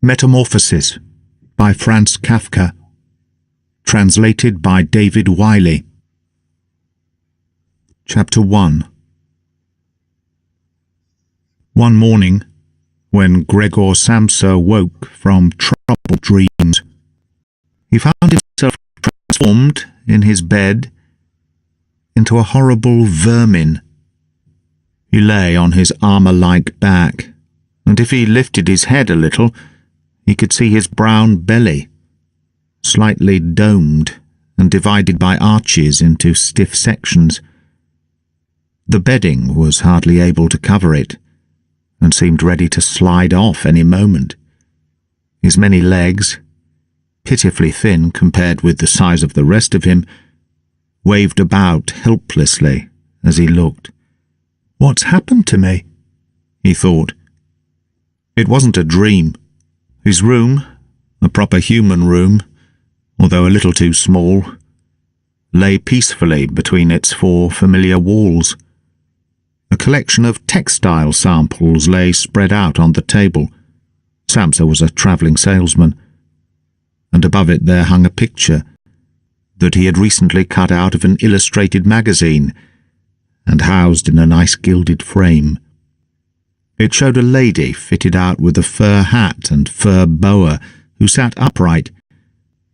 Metamorphosis by Franz Kafka. Translated by David Wiley. Chapter 1. One morning, when Gregor Samsa woke from troubled dreams, he found himself transformed in his bed into a horrible vermin. He lay on his armour-like back, and if he lifted his head a little, he could see his brown belly, slightly domed and divided by arches into stiff sections. The bedding was hardly able to cover it, and seemed ready to slide off any moment. His many legs, pitifully thin compared with the size of the rest of him, waved about helplessly as he looked. "What's happened to me?" he thought. It wasn't a dream. His room, a proper human room, although a little too small, lay peacefully between its four familiar walls. A collection of textile samples lay spread out on the table. Samsa was a travelling salesman, and above it there hung a picture that he had recently cut out of an illustrated magazine and housed in a nice gilded frame. It showed a lady fitted out with a fur hat and fur boa who sat upright,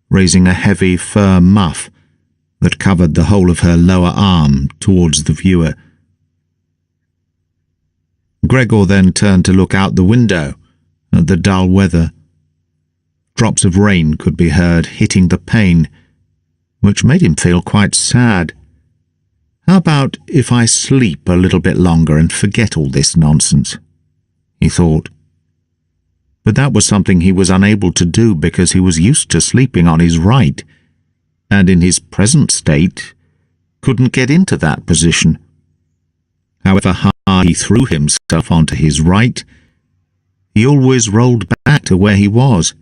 raising a heavy fur muff that covered the whole of her lower arm towards the viewer. Gregor then turned to look out the window at the dull weather. Drops of rain could be heard hitting the pane, which made him feel quite sad. How about if I sleep a little bit longer and forget all this nonsense? He thought. But that was something he was unable to do because he was used to sleeping on his right, and in his present state couldn't get into that position. However hard he threw himself onto his right, he always rolled back to where he was.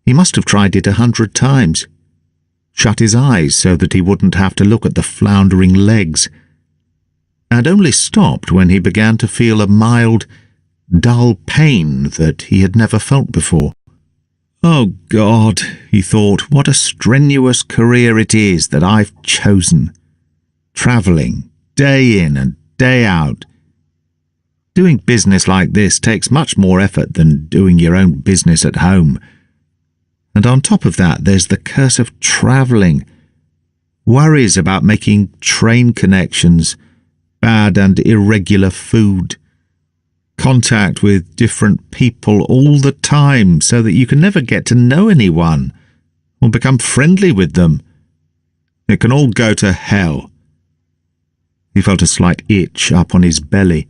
He must have tried it 100 times, shut his eyes so that he wouldn't have to look at the floundering legs, and only stopped when he began to feel a mild, dull pain that he had never felt before. "Oh God," he thought, "what a strenuous career it is that I've chosen. Travelling, day in and day out. Doing business like this takes much more effort than doing your own business at home. And on top of that, there's the curse of travelling. Worries about making train connections, bad and irregular food, contact with different people all the time so that you can never get to know anyone or become friendly with them. It can all go to hell." He felt a slight itch up on his belly,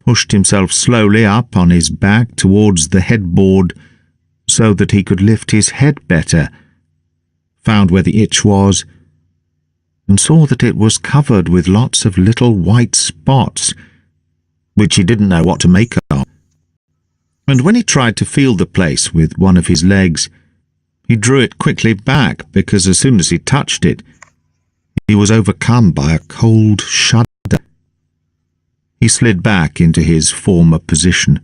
pushed himself slowly up on his back towards the headboard so that he could lift his head better, found where the itch was, and saw that it was covered with lots of little white spots, which he didn't know what to make of. And when he tried to feel the place with one of his legs, he drew it quickly back because as soon as he touched it, he was overcome by a cold shudder. He slid back into his former position.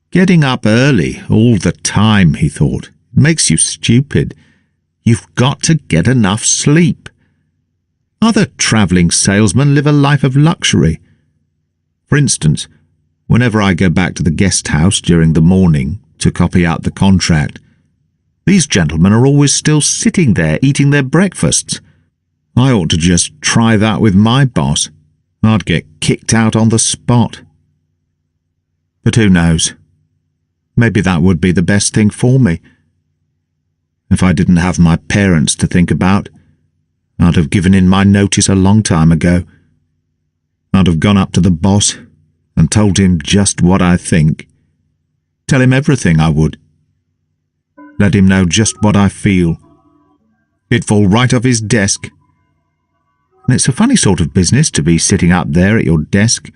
"Getting up early all the time," he thought, "makes you stupid. You've got to get enough sleep. Other travelling salesmen live a life of luxury. For instance, whenever I go back to the guest house during the morning to copy out the contract, these gentlemen are always still sitting there eating their breakfasts. I ought to just try that with my boss. I'd get kicked out on the spot. But who knows? Maybe that would be the best thing for me. If I didn't have my parents to think about, I'd have given in my notice a long time ago. I'd have gone up to the boss and told him just what I think. Tell him everything, I would. Let him know just what I feel. It'd fall right off his desk. And it's a funny sort of business to be sitting up there at your desk,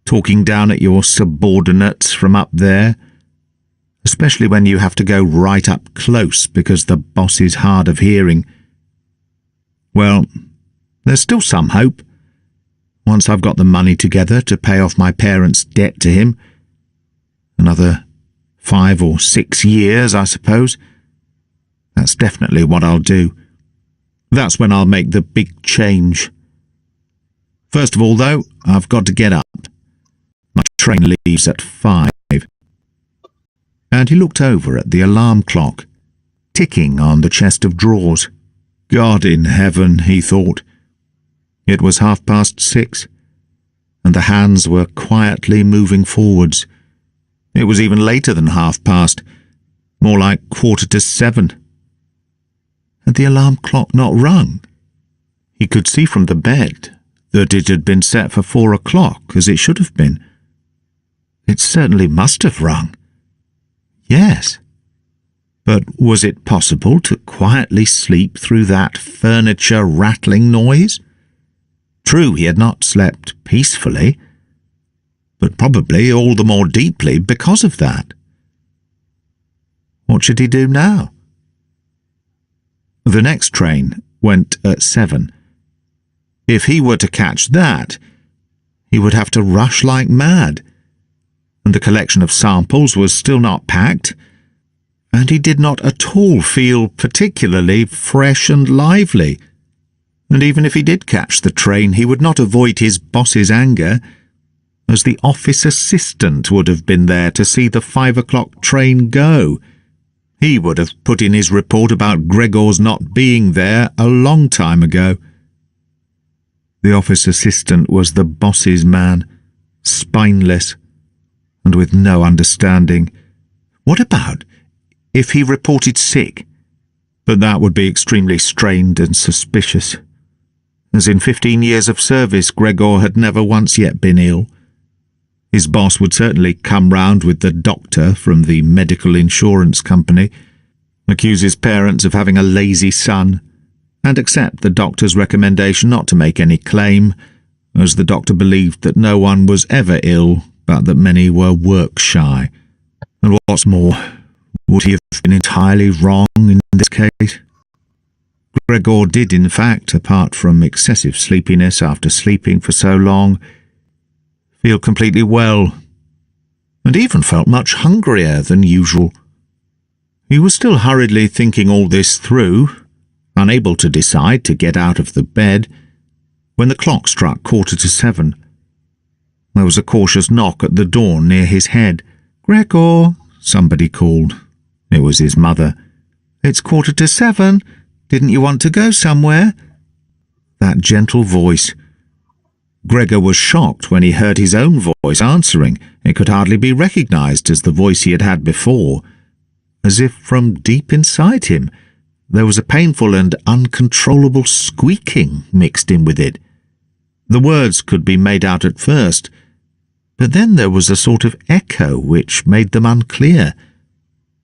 talking down at your subordinates from up there, especially when you have to go right up close because the boss is hard of hearing. Well, there's still some hope. Once I've got the money together to pay off my parents' debt to him, another 5 or 6 years, I suppose. That's definitely what I'll do. That's when I'll make the big change. First of all, though, I've got to get up. My train leaves at 5. And he looked over at the alarm clock, ticking on the chest of drawers. God in heaven, he thought. It was 6:30, and the hands were quietly moving forwards. It was even later than 7:30, more like 7:15. Had the alarm clock not rung? He could see from the bed that it had been set for 4 o'clock, as it should have been. It certainly must have rung. Yes. But was it possible to quietly sleep through that furniture-rattling noise? True, he had not slept peacefully, but probably all the more deeply because of that. What should he do now? The next train went at 7. If he were to catch that, he would have to rush like mad, and the collection of samples was still not packed, and he did not at all feel particularly fresh and lively. And even if he did catch the train, he would not avoid his boss's anger, as the office assistant would have been there to see the 5 o'clock train go. He would have put in his report about Gregor's not being there a long time ago. The office assistant was the boss's man, spineless, and with no understanding. What about if he reported sick? But that would be extremely strained and suspicious, as in 15 years of service Gregor had never once yet been ill. His boss would certainly come round with the doctor from the medical insurance company, accuse his parents of having a lazy son, and accept the doctor's recommendation not to make any claim, as the doctor believed that no one was ever ill, but that many were work-shy. And what's more, would he have been entirely wrong in this case? Gregor did, in fact, apart from excessive sleepiness after sleeping for so long, feel completely well, and even felt much hungrier than usual. He was still hurriedly thinking all this through, unable to decide to get out of the bed, when the clock struck 7:15. There was a cautious knock at the door near his head. "Gregor," somebody called. It was his mother. "It's 7:15. Didn't you want to go somewhere?" That gentle voice. Gregor was shocked when he heard his own voice answering. It could hardly be recognized as the voice he had had before. As if from deep inside him, there was a painful and uncontrollable squeaking mixed in with it. The words could be made out at first, but then there was a sort of echo which made them unclear,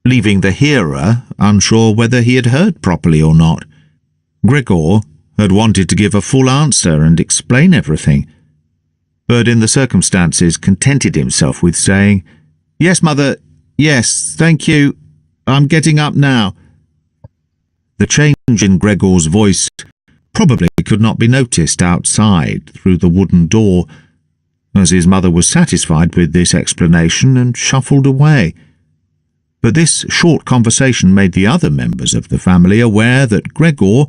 leaving the hearer unsure whether he had heard properly or not. Gregor had wanted to give a full answer and explain everything, but in the circumstances contented himself with saying, "Yes, Mother, yes, thank you, I'm getting up now." The change in Gregor's voice probably could not be noticed outside through the wooden door, as his mother was satisfied with this explanation and shuffled away. But this short conversation made the other members of the family aware that Gregor,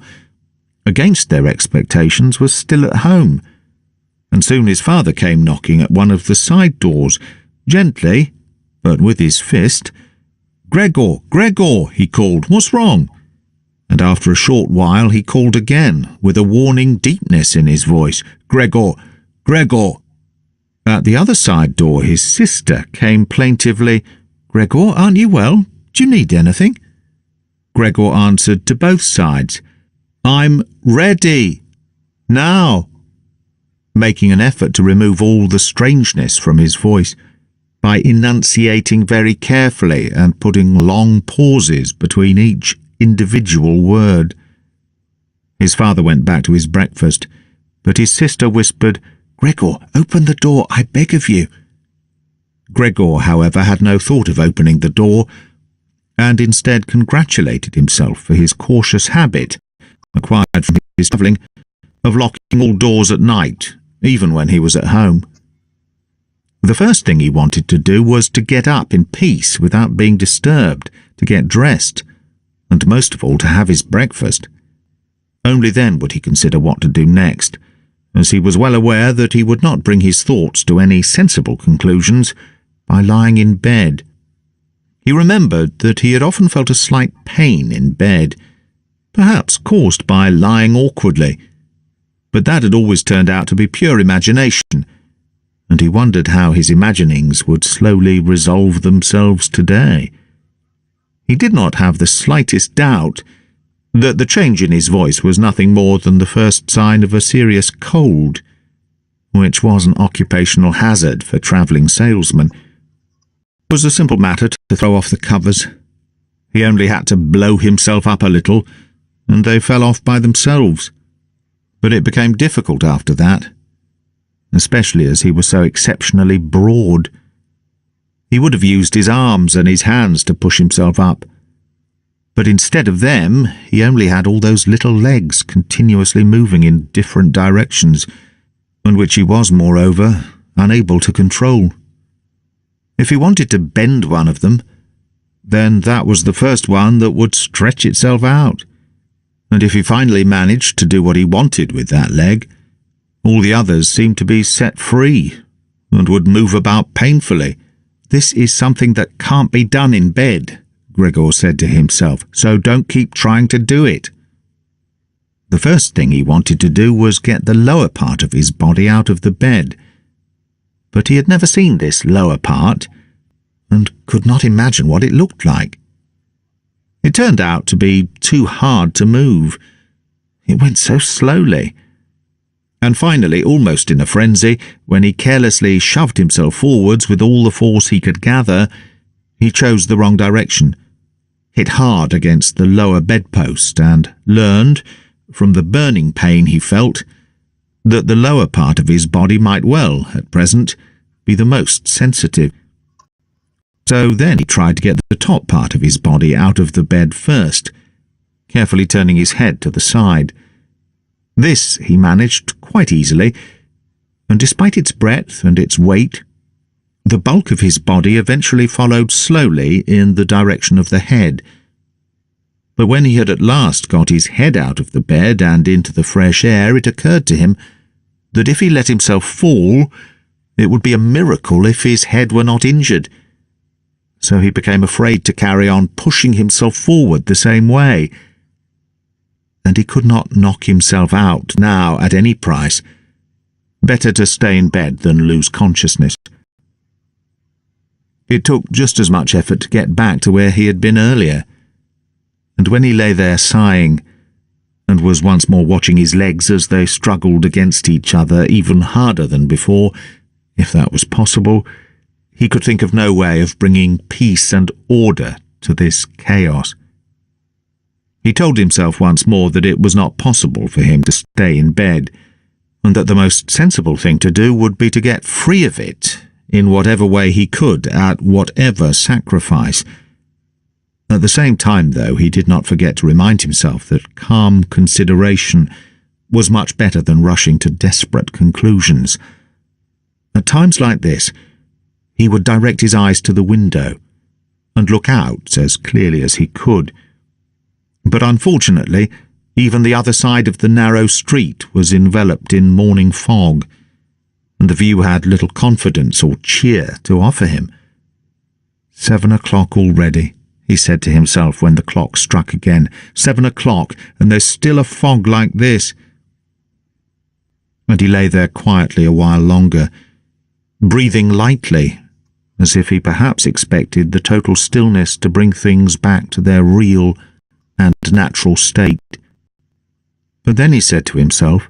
against their expectations, was still at home, and soon his father came knocking at one of the side doors, gently, but with his fist. "Gregor, Gregor," he called, "what's wrong?" And after a short while he called again, with a warning deepness in his voice, "Gregor, Gregor." At the other side door his sister came plaintively, "Gregor, aren't you well? Do you need anything?" Gregor answered to both sides, "I'm ready. Now," making an effort to remove all the strangeness from his voice, by enunciating very carefully and putting long pauses between each individual word. His father went back to his breakfast, but his sister whispered, "Gregor, open the door, I beg of you." Gregor, however, had no thought of opening the door, and instead congratulated himself for his cautious habit, acquired from his travelling, of locking all doors at night, even when he was at home. The first thing he wanted to do was to get up in peace without being disturbed, to get dressed, and most of all to have his breakfast. Only then would he consider what to do next, as he was well aware that he would not bring his thoughts to any sensible conclusions by lying in bed. He remembered that he had often felt a slight pain in bed, perhaps caused by lying awkwardly, but that had always turned out to be pure imagination, and he wondered how his imaginings would slowly resolve themselves today. He did not have the slightest doubt that the change in his voice was nothing more than the first sign of a serious cold, which was an occupational hazard for travelling salesmen. It was a simple matter to throw off the covers. He only had to blow himself up a little, and they fell off by themselves. But it became difficult after that, especially as he was so exceptionally broad. He would have used his arms and his hands to push himself up, but instead of them, he only had all those little legs continuously moving in different directions, and which he was, moreover, unable to control. If he wanted to bend one of them, then that was the first one that would stretch itself out, and if he finally managed to do what he wanted with that leg, all the others seemed to be set free and would move about painfully. "This is something that can't be done in bed," Gregor said to himself, "so don't keep trying to do it." The first thing he wanted to do was get the lower part of his body out of the bed, but he had never seen this lower part and could not imagine what it looked like. It turned out to be too hard to move. It went so slowly. And finally, almost in a frenzy, when he carelessly shoved himself forwards with all the force he could gather, he chose the wrong direction, hit hard against the lower bedpost, and learned, from the burning pain he felt, that the lower part of his body might well, at present, be the most sensitive. So then he tried to get the top part of his body out of the bed first, carefully turning his head to the side. This he managed quite easily, and despite its breadth and its weight, the bulk of his body eventually followed slowly in the direction of the head. But when he had at last got his head out of the bed and into the fresh air, it occurred to him that if he let himself fall, it would be a miracle if his head were not injured. So he became afraid to carry on pushing himself forward the same way. And he could not knock himself out now at any price. Better to stay in bed than lose consciousness. It took just as much effort to get back to where he had been earlier, and when he lay there sighing, and was once more watching his legs as they struggled against each other even harder than before, if that was possible, he could think of no way of bringing peace and order to this chaos. He told himself once more that it was not possible for him to stay in bed, and that the most sensible thing to do would be to get free of it in whatever way he could, at whatever sacrifice. At the same time, though, he did not forget to remind himself that calm consideration was much better than rushing to desperate conclusions. At times like this, he would direct his eyes to the window and look out as clearly as he could. But unfortunately, even the other side of the narrow street was enveloped in morning fog, and the view had little confidence or cheer to offer him. 7 o'clock already, he said to himself when the clock struck again. 7 o'clock, and there's still a fog like this. And he lay there quietly a while longer, breathing lightly, as if he perhaps expected the total stillness to bring things back to their real and natural state. But then he said to himself,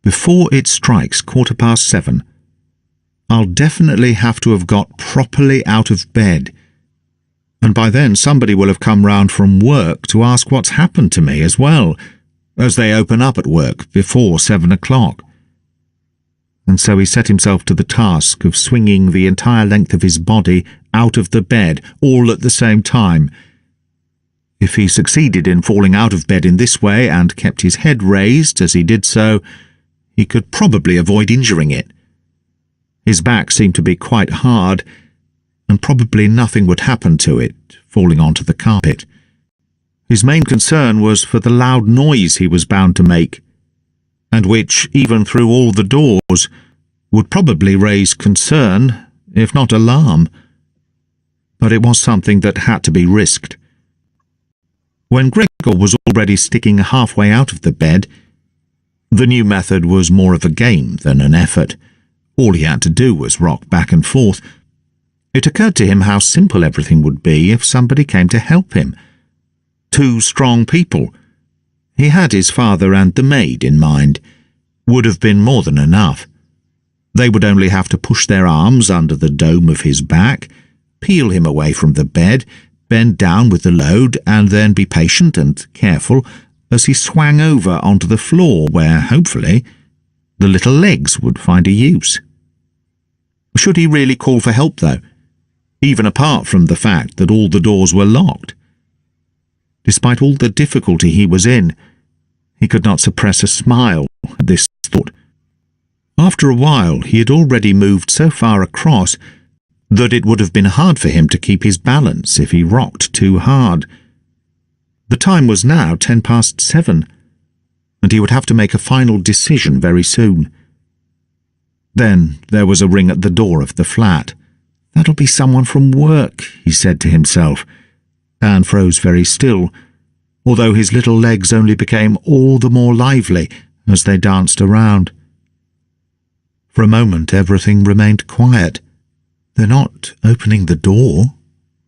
"Before it strikes 7:15, I'll definitely have to have got properly out of bed, and by then somebody will have come round from work to ask what's happened to me as well, as they open up at work before 7 o'clock. And so he set himself to the task of swinging the entire length of his body out of the bed, all at the same time. If he succeeded in falling out of bed in this way and kept his head raised as he did so, he could probably avoid injuring it. His back seemed to be quite hard, and probably nothing would happen to it, falling onto the carpet. His main concern was for the loud noise he was bound to make, and which, even through all the doors, would probably raise concern, if not alarm. But it was something that had to be risked. When Gregor was already sticking halfway out of the bed, the new method was more of a game than an effort. All he had to do was rock back and forth. It occurred to him how simple everything would be if somebody came to help him. 2 strong people. He had his father and the maid in mind. Would have been more than enough. They would only have to push their arms under the dome of his back, peel him away from the bed, bend down with the load, and then be patient and careful as he swung over onto the floor where, hopefully, the little legs would find a use. Should he really call for help, though, even apart from the fact that all the doors were locked? Despite all the difficulty he was in, he could not suppress a smile at this thought. After a while, he had already moved so far across that it would have been hard for him to keep his balance if he rocked too hard. The time was now 7:10, and he would have to make a final decision very soon. Then there was a ring at the door of the flat. "That'll be someone from work," he said to himself, and froze very still, although his little legs only became all the more lively as they danced around. For a moment everything remained quiet. "They're not opening the door,"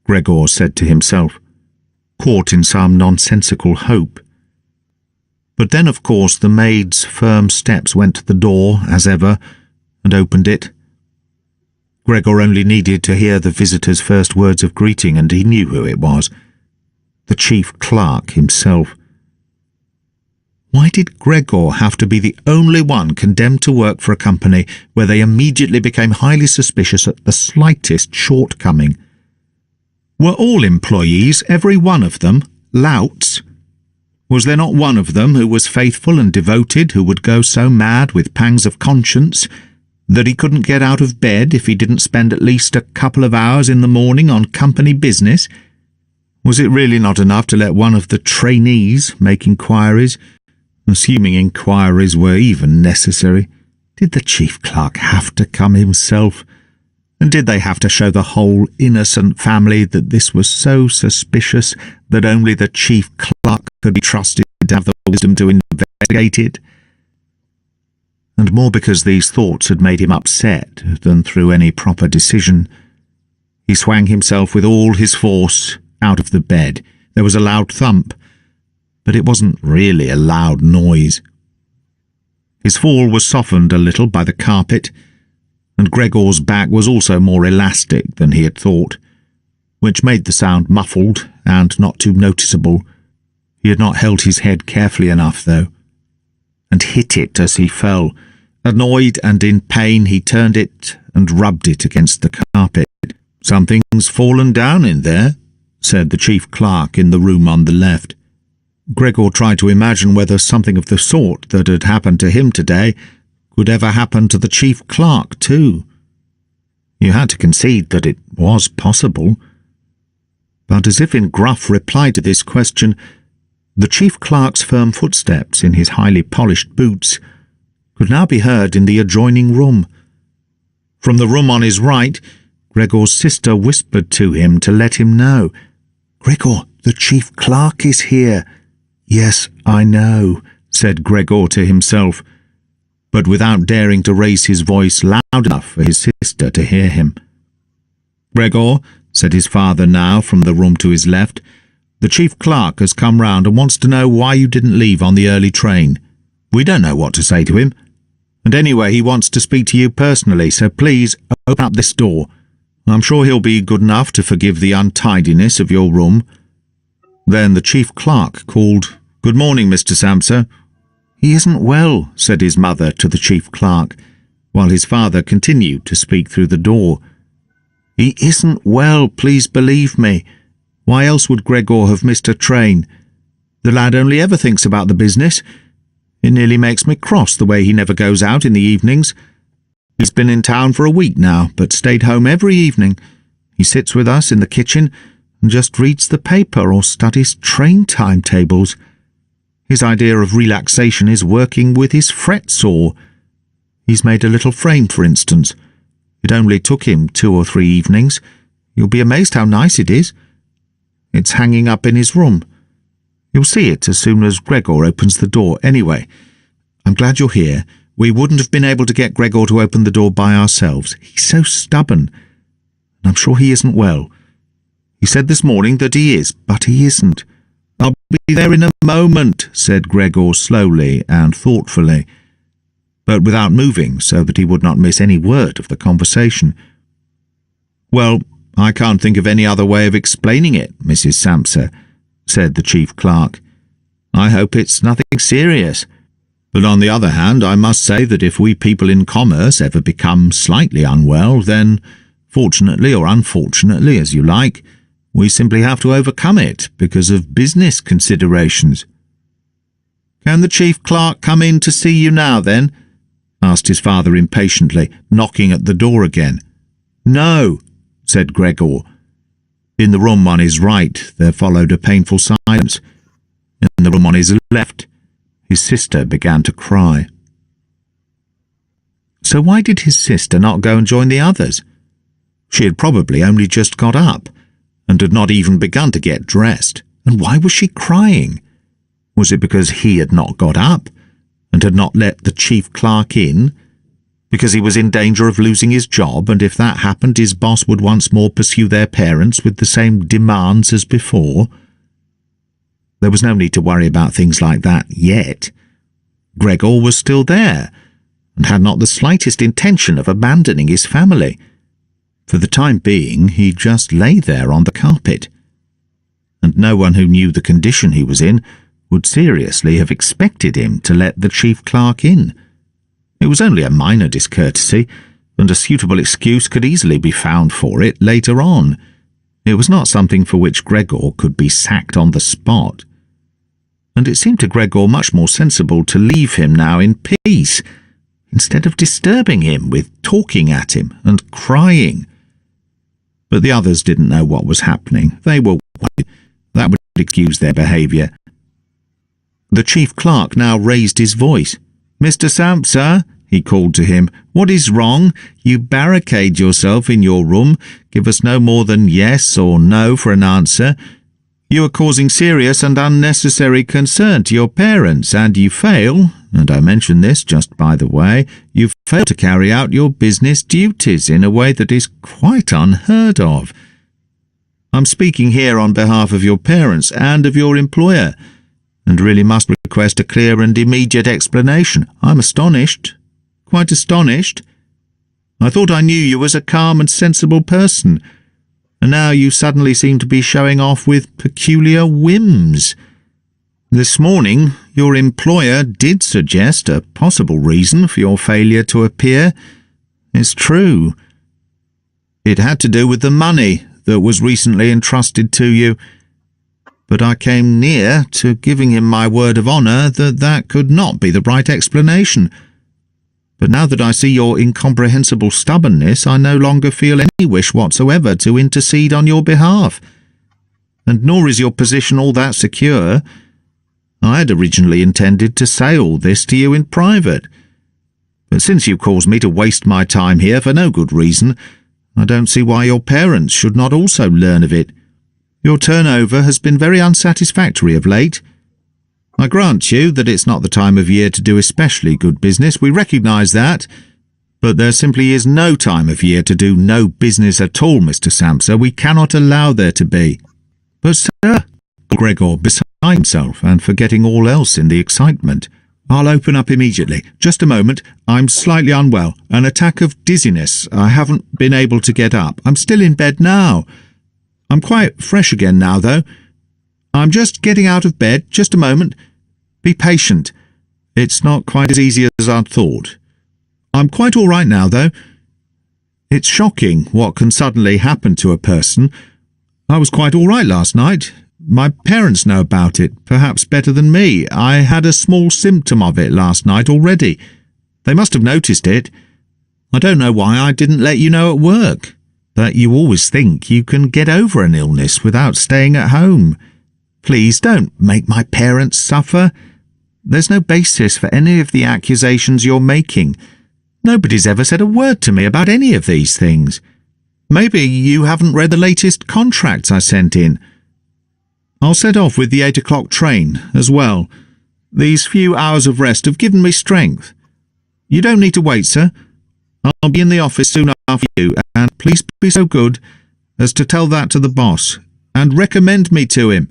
Gregor said to himself, caught in some nonsensical hope. But then, of course, the maid's firm steps went to the door, as ever, and opened it. Gregor only needed to hear the visitor's first words of greeting, and he knew who it was. The chief clerk himself. Why did Gregor have to be the only one condemned to work for a company where they immediately became highly suspicious at the slightest shortcoming? Were all employees, every one of them, louts? Was there not one of them who was faithful and devoted, who would go so mad with pangs of conscience that he couldn't get out of bed if he didn't spend at least a couple of hours in the morning on company business? Was it really not enough to let one of the trainees make inquiries, assuming inquiries were even necessary? Did the chief clerk have to come himself? And did they have to show the whole innocent family that this was so suspicious that only the chief clerk could be trusted to have the wisdom to investigate it? And more because these thoughts had made him upset than through any proper decision. He swung himself with all his force out of the bed. There was a loud thump, but it wasn't really a loud noise. His fall was softened a little by the carpet, and Gregor's back was also more elastic than he had thought, which made the sound muffled and not too noticeable. He had not held his head carefully enough, though, and hit it as he fell. Annoyed and in pain, he turned it and rubbed it against the carpet. "Something's fallen down in there," said the chief clerk in the room on the left. Gregor tried to imagine whether something of the sort that had happened to him today could ever happen to the chief clerk too. You had to concede that it was possible. But as if in gruff reply to this question, the chief clerk's firm footsteps in his highly polished boots could now be heard in the adjoining room. From the room on his right, Gregor's sister whispered to him to let him know. "Gregor, the chief clerk is here." "Yes, I know," said Gregor to himself, but without daring to raise his voice loud enough for his sister to hear him. "Gregor," said his father now from the room to his left, "the chief clerk has come round and wants to know why you didn't leave on the early train. We don't know what to say to him. And anyway, he wants to speak to you personally, so please open up this door. I'm sure he'll be good enough to forgive the untidiness of your room." Then the chief clerk called, "Good morning, Mr. Samsa." "He isn't well," said his mother to the chief clerk, while his father continued to speak through the door. "He isn't well, please believe me. Why else would Gregor have missed a train? The lad only ever thinks about the business. It nearly makes me cross the way he never goes out in the evenings. He's been in town for a week now, but stayed home every evening. He sits with us in the kitchen and just reads the paper or studies train timetables. His idea of relaxation is working with his fret saw. He's made a little frame, for instance. It only took him 2 or 3 evenings. You'll be amazed how nice it is. It's hanging up in his room. You'll see it as soon as Gregor opens the door. Anyway, I'm glad you're here. We wouldn't have been able to get Gregor to open the door by ourselves. He's so stubborn. And I'm sure he isn't well. He said this morning that he is, but he isn't. I'll be there in a moment, said Gregor slowly and thoughtfully, but without moving so that he would not miss any word of the conversation. Well, I can't think of any other way of explaining it, Mrs. Sampson, said the chief clerk. I hope it's nothing serious. But on the other hand, I must say that if we people in commerce ever become slightly unwell, then, fortunately or unfortunately, as you like, we simply have to overcome it because of business considerations. Can the chief clerk come in to see you now, then? Asked his father impatiently, knocking at the door again. No, said Gregor. In the room on his right there followed a painful silence. In the room on his left, his sister began to cry. So why did his sister not go and join the others? She had probably only just got up, and had not even begun to get dressed. And why was she crying? Was it because he had not got up, and had not let the chief clerk in? Because he was in danger of losing his job, and if that happened his boss would once more pursue their parents with the same demands as before? There was no need to worry about things like that yet. Gregor was still there, and had not the slightest intention of abandoning his family. For the time being, he just lay there on the carpet, and no one who knew the condition he was in would seriously have expected him to let the chief clerk in. It was only a minor discourtesy, and a suitable excuse could easily be found for it later on. It was not something for which Gregor could be sacked on the spot. And it seemed to Gregor much more sensible to leave him now in peace, instead of disturbing him with talking at him and crying. But the others didn't know what was happening. They were worried. That would excuse their behaviour. The chief clerk now raised his voice. Mr. Sampson, he called to him, what is wrong? You barricade yourself in your room, give us no more than yes or no for an answer. You are causing serious and unnecessary concern to your parents, and you fail, and I mention this just by the way, you fail to carry out your business duties in a way that is quite unheard of. I'm speaking here on behalf of your parents and of your employer, and really must request a clear and immediate explanation. I'm astonished, quite astonished. I thought I knew you as a calm and sensible person, and now you suddenly seem to be showing off with peculiar whims. This morning, your employer did suggest a possible reason for your failure to appear. It's true. It had to do with the money that was recently entrusted to you, but I came near to giving him my word of honour that that could not be the right explanation. But now that I see your incomprehensible stubbornness, I no longer feel any wish whatsoever to intercede on your behalf. And nor is your position all that secure. I had originally intended to say all this to you in private. But since you caused me to waste my time here for no good reason, I don't see why your parents should not also learn of it. Your turnover has been very unsatisfactory of late. I grant you that it's not the time of year to do especially good business. We recognise that. But there simply is no time of year to do no business at all, Mr. Sampson. We cannot allow there to be. But, sir, Gregor, beside himself and forgetting all else in the excitement, I'll open up immediately. Just a moment. I'm slightly unwell. An attack of dizziness. I haven't been able to get up. I'm still in bed now. I'm quite fresh again now, though. I'm just getting out of bed. Just a moment. Be patient. It's not quite as easy as I'd thought. I'm quite all right now, though. It's shocking what can suddenly happen to a person. I was quite all right last night. My parents know about it, perhaps better than me. I had a small symptom of it last night already. They must have noticed it. I don't know why I didn't let you know at work, but you always think you can get over an illness without staying at home. Please don't make my parents suffer. There's no basis for any of the accusations you're making. Nobody's ever said a word to me about any of these things. Maybe you haven't read the latest contracts I sent in. I'll set off with the 8 o'clock train as well. These few hours of rest have given me strength. You don't need to wait, sir. I'll be in the office soon after you, and please be so good as to tell that to the boss, and recommend me to him."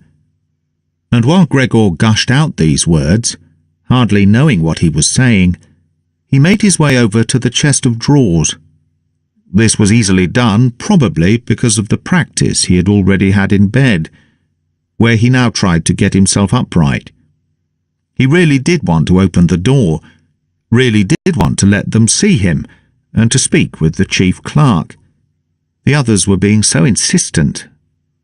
And while Gregor gushed out these words, hardly knowing what he was saying, he made his way over to the chest of drawers. This was easily done, probably because of the practice he had already had in bed, where he now tried to get himself upright. He really did want to open the door, really did want to let them see him, and to speak with the chief clerk. The others were being so insistent,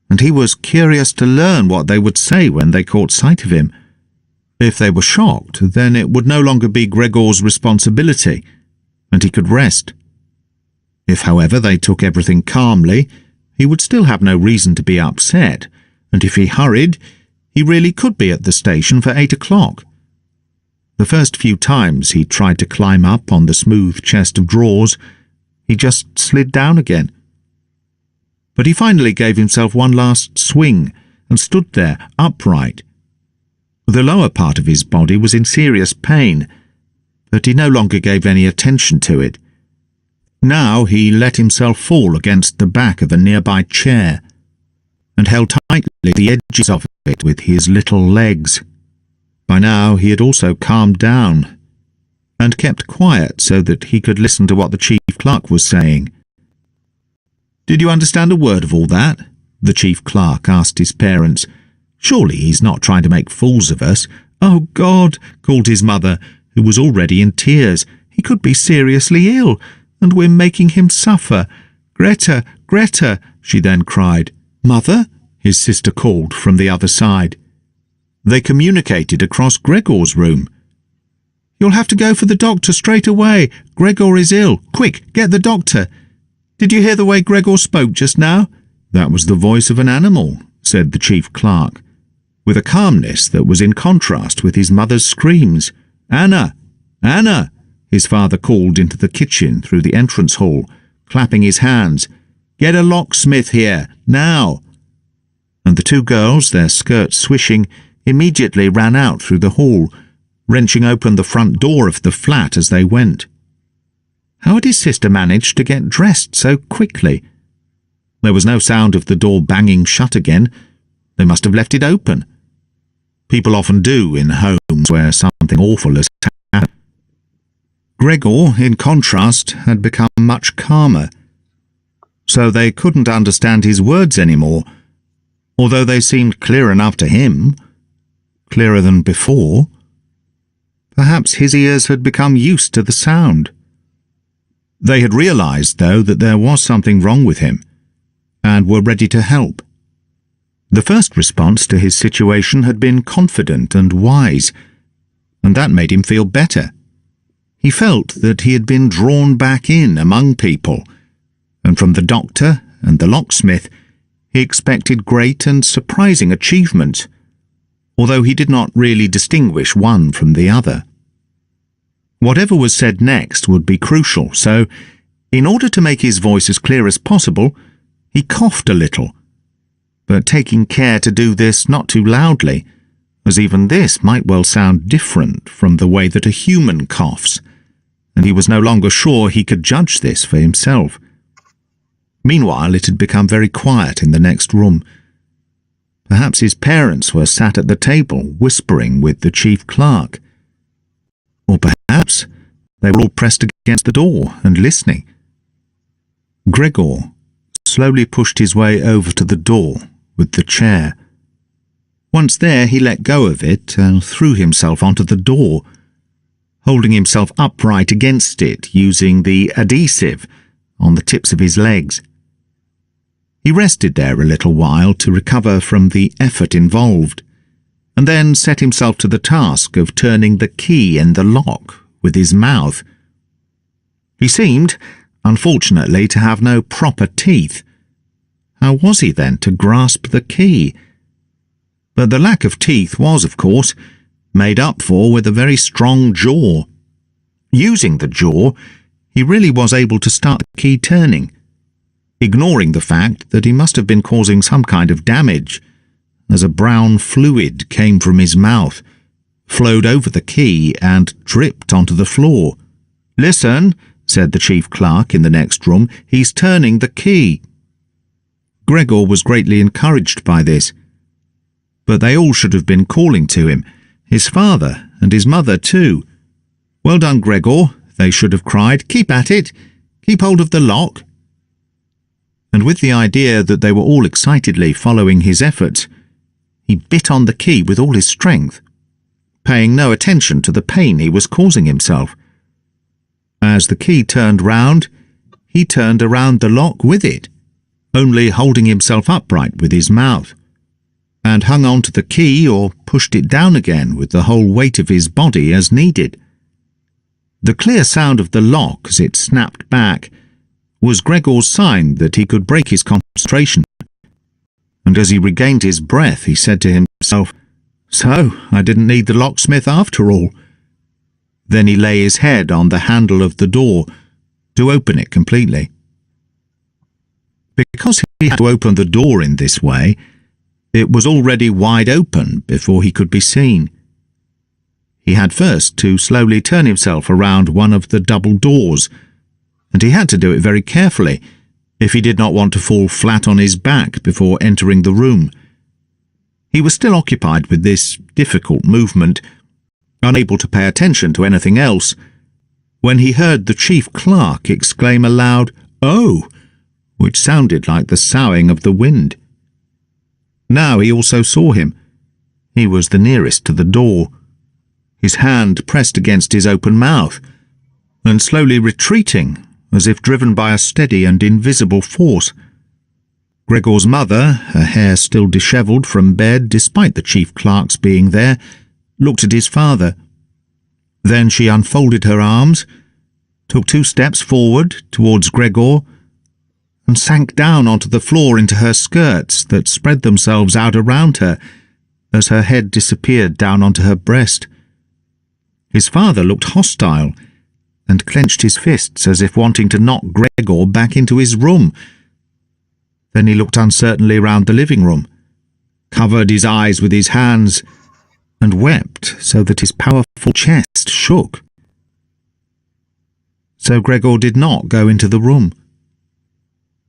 and he was curious to learn what they would say when they caught sight of him. If they were shocked, then it would no longer be Gregor's responsibility, and he could rest. If, however, they took everything calmly, he would still have no reason to be upset, and if he hurried, he really could be at the station for 8 o'clock. The first few times he tried to climb up on the smooth chest of drawers, he just slid down again. But he finally gave himself one last swing and stood there, upright. The lower part of his body was in serious pain, but he no longer gave any attention to it. Now he let himself fall against the back of a nearby chair, and held tightly the edges of it with his little legs. By now he had also calmed down, and kept quiet so that he could listen to what the chief clerk was saying. "Did you understand a word of all that?" the chief clerk asked his parents. "Surely he's not trying to make fools of us." "Oh, God," called his mother, who was already in tears. "He could be seriously ill, and we're making him suffer. Greta, Greta," she then cried. "Mother?" his sister called from the other side. They communicated across Gregor's room. "You'll have to go for the doctor straight away. Gregor is ill. Quick, get the doctor. Did you hear the way Gregor spoke just now?" "That was the voice of an animal," said the chief clerk, with a calmness that was in contrast with his mother's screams. "Anna! Anna!" his father called into the kitchen through the entrance hall, clapping his hands. "Get a locksmith here, now!" And the two girls, their skirts swishing, immediately ran out through the hall, wrenching open the front door of the flat as they went. How had his sister managed to get dressed so quickly? There was no sound of the door banging shut again. They must have left it open. People often do in homes where something awful has happened. Gregor, in contrast, had become much calmer, so they couldn't understand his words anymore, although they seemed clear enough to him, clearer than before. Perhaps his ears had become used to the sound. They had realized, though, that there was something wrong with him, and were ready to help. The first response to his situation had been confident and wise, and that made him feel better. He felt that he had been drawn back in among people, and from the doctor and the locksmith he expected great and surprising achievements, although he did not really distinguish one from the other. Whatever was said next would be crucial, so, in order to make his voice as clear as possible, he coughed a little, but taking care to do this not too loudly, as even this might well sound different from the way that a human coughs, and he was no longer sure he could judge this for himself. Meanwhile, it had become very quiet in the next room. Perhaps his parents were sat at the table, whispering with the chief clerk. Or perhaps they were all pressed against the door and listening. Gregor slowly pushed his way over to the door with the chair. Once there, he let go of it and threw himself onto the door, holding himself upright against it using the adhesive on the tips of his legs. He rested there a little while to recover from the effort involved, and then set himself to the task of turning the key in the lock with his mouth. He seemed, unfortunately, to have no proper teeth. How was he, then, to grasp the key? But the lack of teeth was, of course, made up for with a very strong jaw. Using the jaw, he really was able to start the key turning, ignoring the fact that he must have been causing some kind of damage, as a brown fluid came from his mouth, flowed over the key and dripped onto the floor. "Listen," said the chief clerk in the next room, "he's turning the key." Gregor was greatly encouraged by this, but they all should have been calling to him, his father and his mother too. "Well done, Gregor," they should have cried. "Keep at it. Keep hold of the lock." And with the idea that they were all excitedly following his efforts, he bit on the key with all his strength, paying no attention to the pain he was causing himself. As the key turned round, he turned around the lock with it, only holding himself upright with his mouth, and hung on to the key or pushed it down again with the whole weight of his body as needed. The clear sound of the lock as it snapped back was Gregor's sign that he could break his concentration, and as he regained his breath he said to himself, "So, I didn't need the locksmith after all." Then he lay his head on the handle of the door to open it completely. Because he had to open the door in this way, it was already wide open before he could be seen. He had first to slowly turn himself around one of the double doors, and he had to do it very carefully if he did not want to fall flat on his back before entering the room. He was still occupied with this difficult movement, unable to pay attention to anything else, when he heard the chief clerk exclaim aloud, "Oh!" which sounded like the soughing of the wind. Now he also saw him. He was the nearest to the door, his hand pressed against his open mouth, and slowly retreating, as if driven by a steady and invisible force. Gregor's mother, her hair still dishevelled from bed despite the chief clerk's being there, looked at his father. Then she unfolded her arms, took 2 steps forward towards Gregor, and sank down onto the floor into her skirts that spread themselves out around her as her head disappeared down onto her breast. His father looked hostile and clenched his fists as if wanting to knock Gregor back into his room. Then he looked uncertainly round the living room, covered his eyes with his hands, and wept so that his powerful chest shook. So Gregor did not go into the room,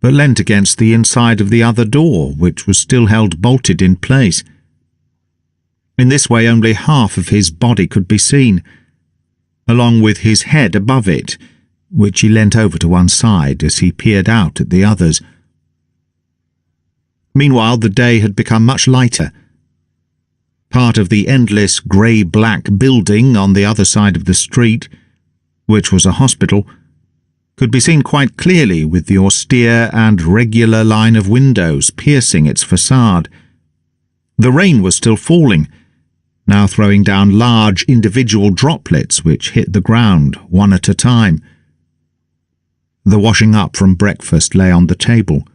but leant against the inside of the other door, which was still held bolted in place. In this way only half of his body could be seen, along with his head above it, which he leant over to one side as he peered out at the others. Meanwhile the day had become much lighter. Part of the endless grey-black building on the other side of the street, which was a hospital, could be seen quite clearly with the austere and regular line of windows piercing its facade. The rain was still falling, now throwing down large individual droplets which hit the ground one at a time. The washing up from breakfast lay on the table.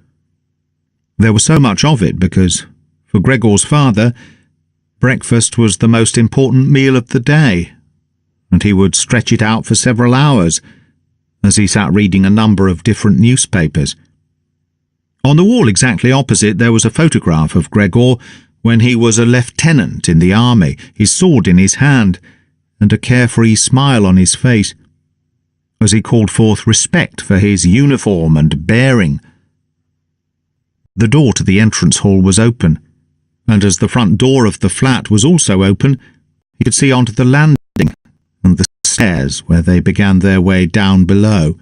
There was so much of it because, for Gregor's father, breakfast was the most important meal of the day, and he would stretch it out for several hours as he sat reading a number of different newspapers. On the wall exactly opposite there was a photograph of Gregor when he was a lieutenant in the army, his sword in his hand, and a carefree smile on his face, as he called forth respect for his uniform and bearing. The door to the entrance hall was open, and as the front door of the flat was also open, he could see onto the landing and the stairs where they began their way down below.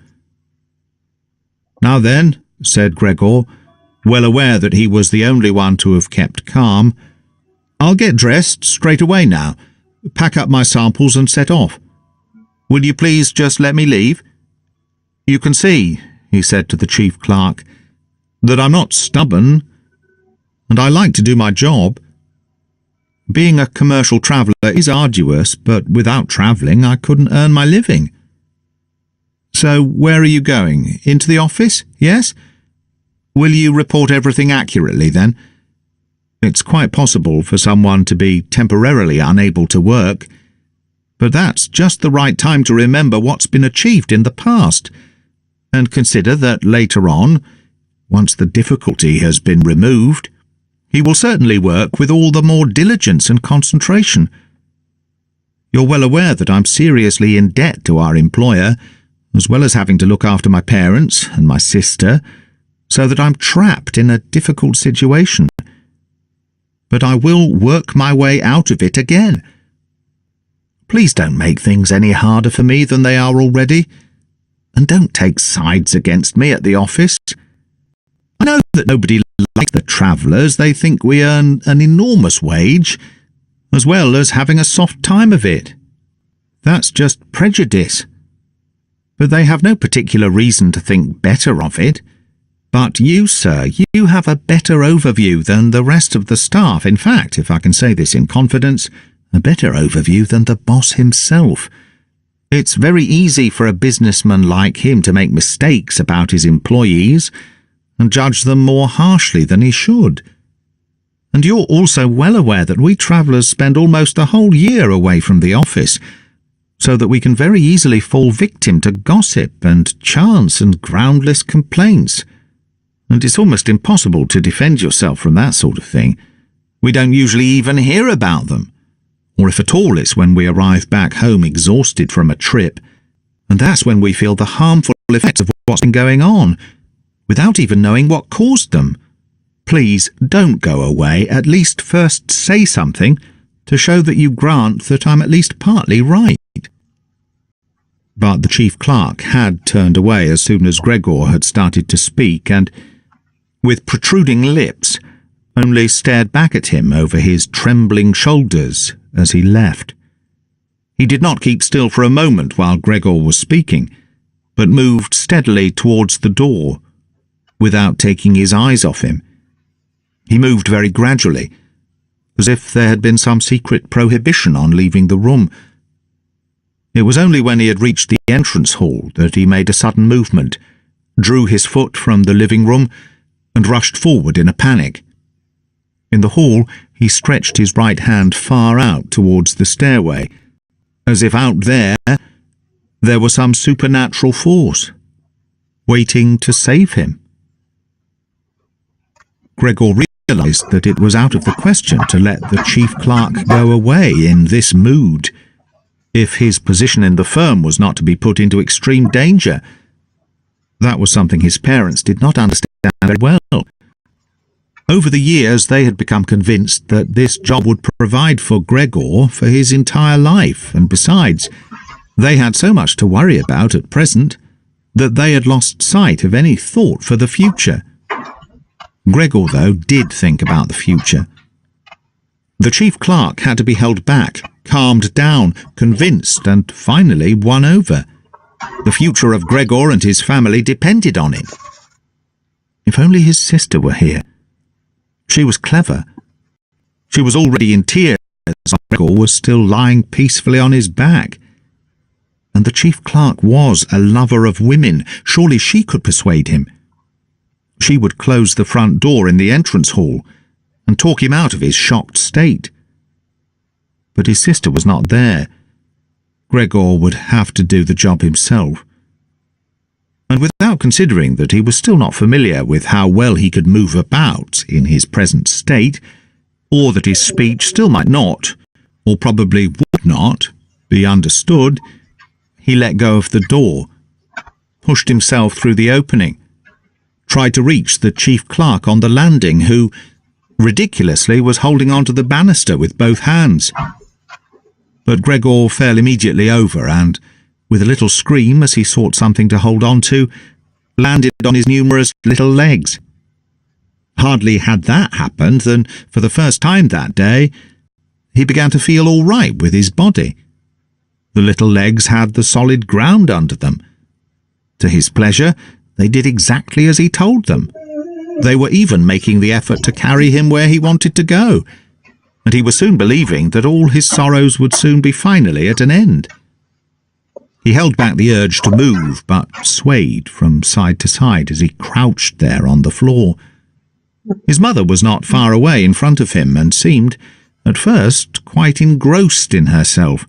"Now then," said Gregor, well aware that he was the only one to have kept calm, "I'll get dressed straight away now, pack up my samples and set off. Will you please just let me leave? You can see," he said to the chief clerk, "that I'm not stubborn, and I like to do my job. Being a commercial traveller is arduous, but without travelling I couldn't earn my living. So where are you going? Into the office? Yes? Will you report everything accurately then? It's quite possible for someone to be temporarily unable to work, but that's just the right time to remember what's been achieved in the past, and consider that later on, once the difficulty has been removed, he will certainly work with all the more diligence and concentration. You're well aware that I'm seriously in debt to our employer, as well as having to look after my parents and my sister, so that I'm trapped in a difficult situation. But I will work my way out of it again. Please don't make things any harder for me than they are already, and don't take sides against me at the office. I know that nobody likes the travellers. They think we earn an enormous wage, as well as having a soft time of it. That's just prejudice. But they have no particular reason to think better of it. But you, sir, you have a better overview than the rest of the staff. In fact, if I can say this in confidence, a better overview than the boss himself. It's very easy for a businessman like him to make mistakes about his employees and judge them more harshly than he should. And you're also well aware that we travellers spend almost a whole year away from the office, so that we can very easily fall victim to gossip and chance and groundless complaints. And it's almost impossible to defend yourself from that sort of thing. We don't usually even hear about them, or if at all it's when we arrive back home exhausted from a trip, and that's when we feel the harmful effects of what's been going on, without even knowing what caused them. Please don't go away, at least first say something, to show that you grant that I'm at least partly right. But the chief clerk had turned away as soon as Gregor had started to speak, and, with protruding lips, only stared back at him over his trembling shoulders as he left. He did not keep still for a moment while Gregor was speaking, but moved steadily towards the door, without taking his eyes off him. He moved very gradually, as if there had been some secret prohibition on leaving the room. It was only when he had reached the entrance hall that he made a sudden movement, drew his foot from the living room, and rushed forward in a panic. In the hall, he stretched his right hand far out towards the stairway, as if out there were some supernatural force, waiting to save him. Gregor realized that it was out of the question to let the chief clerk go away in this mood, if his position in the firm was not to be put into extreme danger. That was something his parents did not understand very well. Over the years, they had become convinced that this job would provide for Gregor for his entire life, and besides, they had so much to worry about at present that they had lost sight of any thought for the future. Gregor, though, did think about the future. The chief clerk had to be held back, calmed down, convinced, and finally won over. The future of Gregor and his family depended on it. If only his sister were here. She was clever. She was already in tears, while Gregor was still lying peacefully on his back. And the chief clerk was a lover of women. Surely she could persuade him. She would close the front door in the entrance hall and talk him out of his shocked state. But his sister was not there. Gregor would have to do the job himself. And without considering that he was still not familiar with how well he could move about in his present state, or that his speech still might not, or probably would not, be understood, he let go of the door, pushed himself through the opening, tried to reach the chief clerk on the landing, who, ridiculously, was holding onto the banister with both hands. But Gregor fell immediately over and, with a little scream as he sought something to hold on to, landed on his numerous little legs. Hardly had that happened than, for the first time that day, he began to feel all right with his body. The little legs had the solid ground under them. To his pleasure, they did exactly as he told them. They were even making the effort to carry him where he wanted to go, and he was soon believing that all his sorrows would soon be finally at an end. He held back the urge to move, but swayed from side to side as he crouched there on the floor. His mother was not far away in front of him and seemed, at first, quite engrossed in herself.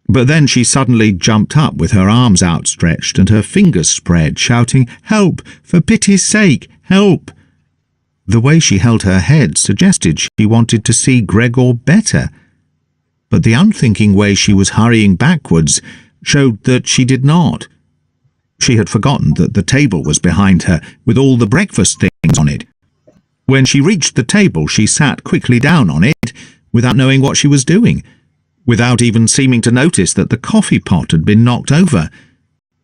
But then she suddenly jumped up with her arms outstretched and her fingers spread, shouting, "Help! For pity's sake, help!" The way she held her head suggested she wanted to see Gregor better, but the unthinking way she was hurrying backwards showed that she did not. She had forgotten that the table was behind her, with all the breakfast things on it. When she reached the table, she sat quickly down on it, without knowing what she was doing, without even seeming to notice that the coffee pot had been knocked over,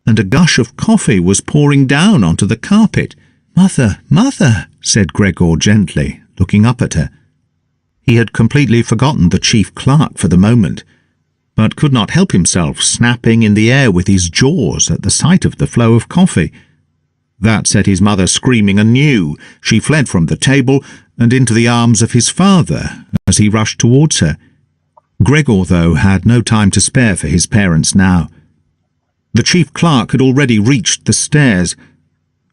and a gush of coffee was pouring down onto the carpet. "Mother, mother," said Gregor gently, looking up at her. He had completely forgotten the chief clerk for the moment, but could not help himself snapping in the air with his jaws at the sight of the flow of coffee. That set his mother screaming anew. She fled from the table and into the arms of his father as he rushed towards her. Gregor, though, had no time to spare for his parents now. The chief clerk had already reached the stairs.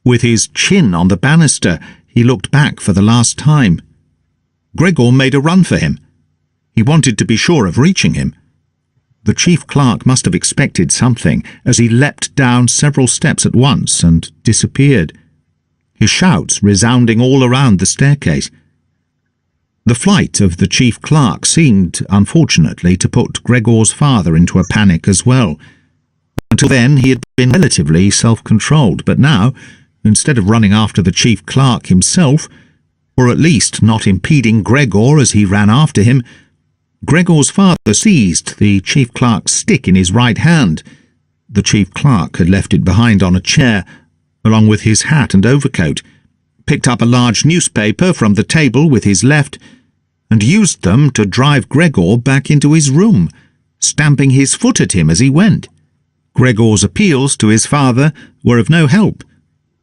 With his chin on the banister, he looked back for the last time. Gregor made a run for him. He wanted to be sure of reaching him. The chief clerk must have expected something, as he leapt down several steps at once and disappeared, his shouts resounding all around the staircase. The flight of the chief clerk seemed, unfortunately, to put Gregor's father into a panic as well. Until then he had been relatively self-controlled, but now, instead of running after the chief clerk himself, or at least not impeding Gregor as he ran after him, Gregor's father seized the chief clerk's stick in his right hand. The chief clerk had left it behind on a chair, along with his hat and overcoat, picked up a large newspaper from the table with his left, and used them to drive Gregor back into his room, stamping his foot at him as he went. Gregor's appeals to his father were of no help.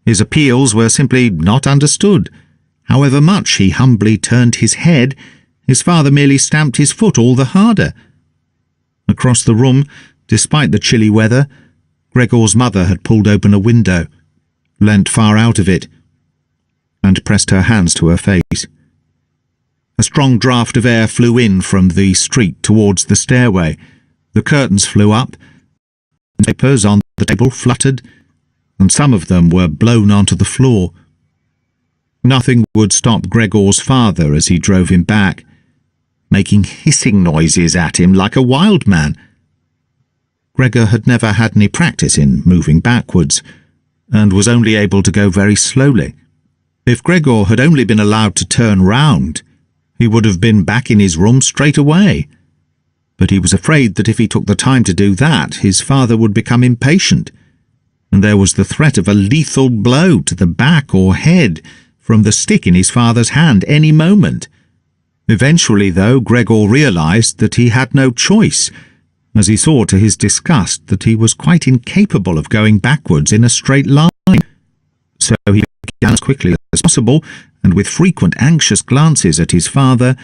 His appeals were simply not understood. However much he humbly turned his head, his father merely stamped his foot all the harder. Across the room, despite the chilly weather, Gregor's mother had pulled open a window, leant far out of it, and pressed her hands to her face. A strong draught of air flew in from the street towards the stairway. The curtains flew up, and papers on the table fluttered, and some of them were blown onto the floor. Nothing would stop Gregor's father as he drove him back, making hissing noises at him like a wild man. Gregor had never had any practice in moving backwards, and was only able to go very slowly. If Gregor had only been allowed to turn round, he would have been back in his room straight away. But he was afraid that if he took the time to do that, his father would become impatient, and there was the threat of a lethal blow to the back or head from the stick in his father's hand any moment. Eventually, though, Gregor realized that he had no choice, as he saw to his disgust that he was quite incapable of going backwards in a straight line. So he began as quickly as possible, and with frequent anxious glances at his father,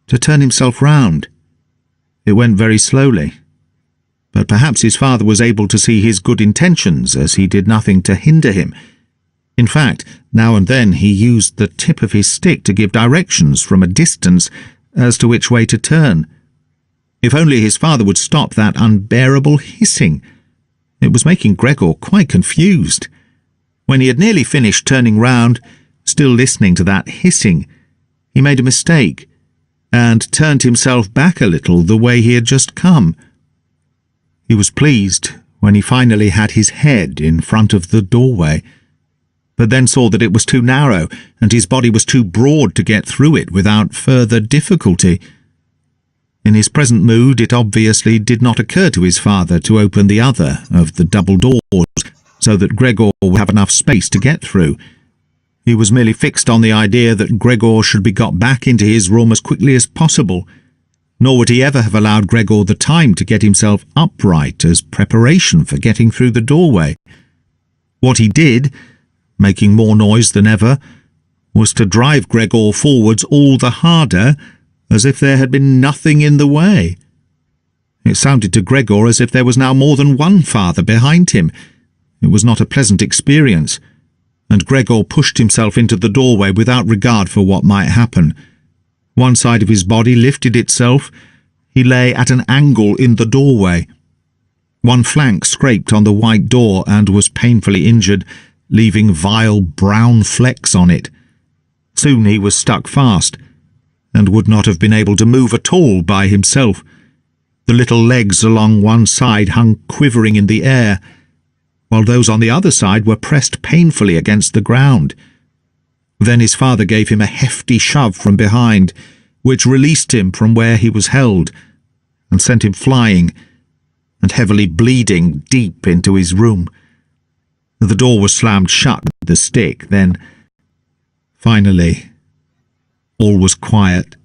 to turn himself round. It went very slowly, but perhaps his father was able to see his good intentions, as he did nothing to hinder him. In fact, now and then he used the tip of his stick to give directions from a distance as to which way to turn. If only his father would stop that unbearable hissing. It was making Gregor quite confused. When he had nearly finished turning round, still listening to that hissing, he made a mistake, and turned himself back a little the way he had just come. He was pleased when he finally had his head in front of the doorway, but then saw that it was too narrow, and his body was too broad to get through it without further difficulty. In his present mood, it obviously did not occur to his father to open the other of the double doors, so that Gregor would have enough space to get through. He was merely fixed on the idea that Gregor should be got back into his room as quickly as possible, nor would he ever have allowed Gregor the time to get himself upright as preparation for getting through the doorway. What he did, making more noise than ever, was to drive Gregor forwards all the harder, as if there had been nothing in the way. It sounded to Gregor as if there was now more than one father behind him. It was not a pleasant experience, and Gregor pushed himself into the doorway without regard for what might happen. One side of his body lifted itself. He lay at an angle in the doorway. One flank scraped on the white door and was painfully injured, leaving vile brown flecks on it. Soon he was stuck fast, and would not have been able to move at all by himself. The little legs along one side hung quivering in the air, while those on the other side were pressed painfully against the ground. Then his father gave him a hefty shove from behind, which released him from where he was held, and sent him flying, and heavily bleeding, deep into his room. The door was slammed shut with the stick. Then, finally, all was quiet.